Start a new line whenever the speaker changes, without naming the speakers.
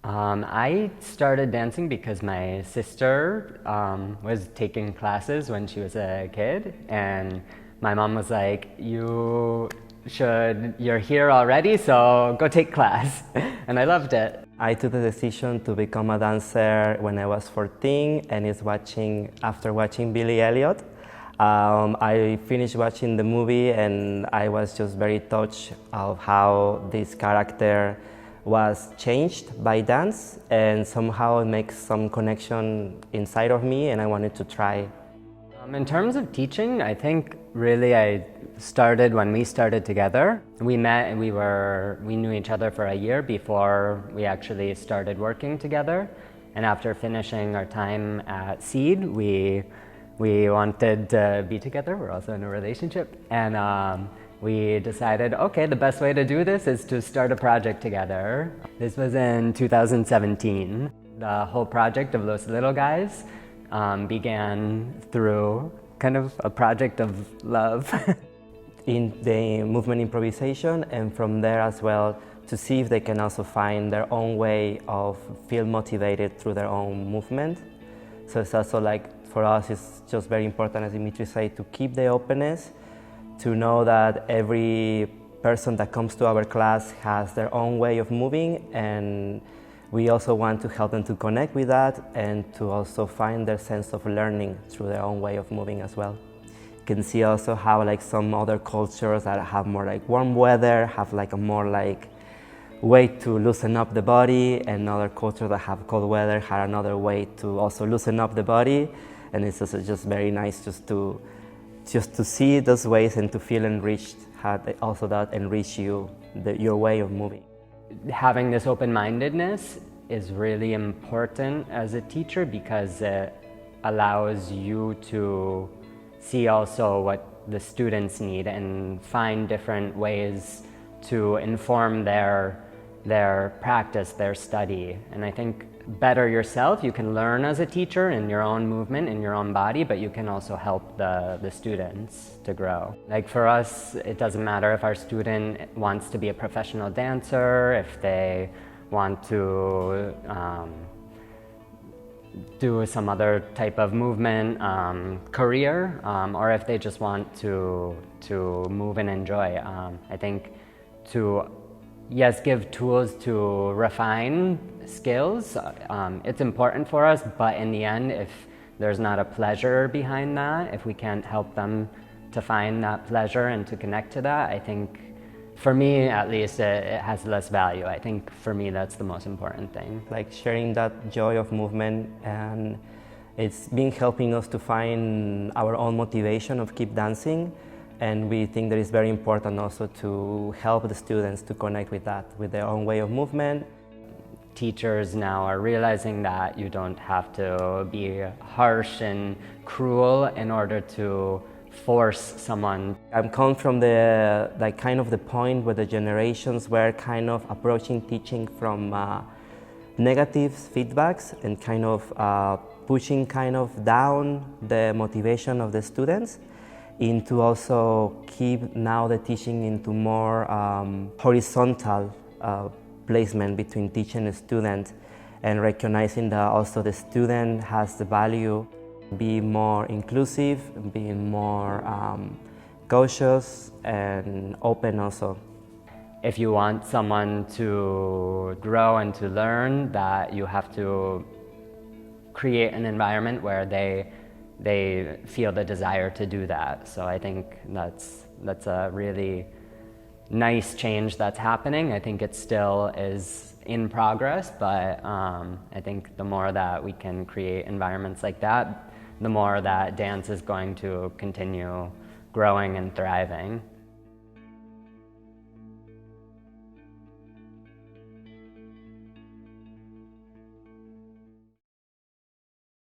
I started dancing because my sister was taking classes when she was a kid, and my mom was like, you're here already, so go take class. And I loved it.
I took the decision to become a dancer when I was 14, and after watching Billy Elliot. I finished watching the movie and I was just very touched of how this character was changed by dance, and somehow it makes some connection inside of me, and I wanted to try.
In terms of teaching, I think really I started when we started together. We met and we knew each other for a year before we actually started working together. And after finishing our time at Seed, we wanted to be together. We're also in a relationship. And we decided, okay, the best way to do this is to start a project together. This was in 2017. The whole project of Los Little Guys began through kind of a project of love.
In the movement improvisation, and from there as well to see if they can also find their own way of feel motivated through their own movement. So it's also like, for us, it's just very important, as Dimitri said, to keep the openness, to know that every person that comes to our class has their own way of moving, and we also want to help them to connect with that and to also find their sense of learning through their own way of moving as well. You can see also how like some other cultures that have more like warm weather have like a more like way to loosen up the body, and other cultures that have cold weather have another way to also loosen up the body. And it's also just very nice just to see those ways and to feel enriched, how also that enrich you, your way of moving.
Having this open-mindedness is really important as a teacher because it allows you to see also what the students need and find different ways to inform their practice, their study. And I think better yourself, you can learn as a teacher in your own movement, in your own body, but you can also help the students to grow. Like for us, it doesn't matter if our student wants to be a professional dancer, if they want to do some other type of movement career, or if they just want to move and enjoy. I think to give tools to refine skills. It's important for us, but in the end, if there's not a pleasure behind that, if we can't help them to find that pleasure and to connect to that, I think, for me at least, it has less value. I think for me that's the most important thing.
Like sharing that joy of movement, and it's been helping us to find our own motivation of keep dancing. And we think that it's very important also to help the students to connect with that, with their own way of movement.
Teachers now are realizing that you don't have to be harsh and cruel in order to force someone.
I'm come from the kind of the point where the generations were kind of approaching teaching from negative feedbacks and kind of pushing kind of down the motivation of the students, into also keep now the teaching into more horizontal placement between teacher and student, and recognizing that also the student has the value, be more inclusive, being more cautious and open also.
If you want someone to grow and to learn, that you have to create an environment where they feel the desire to do that. So I think that's a really nice change that's happening. I think it still is in progress, but I think the more that we can create environments like that, the more that dance is going to continue growing and thriving.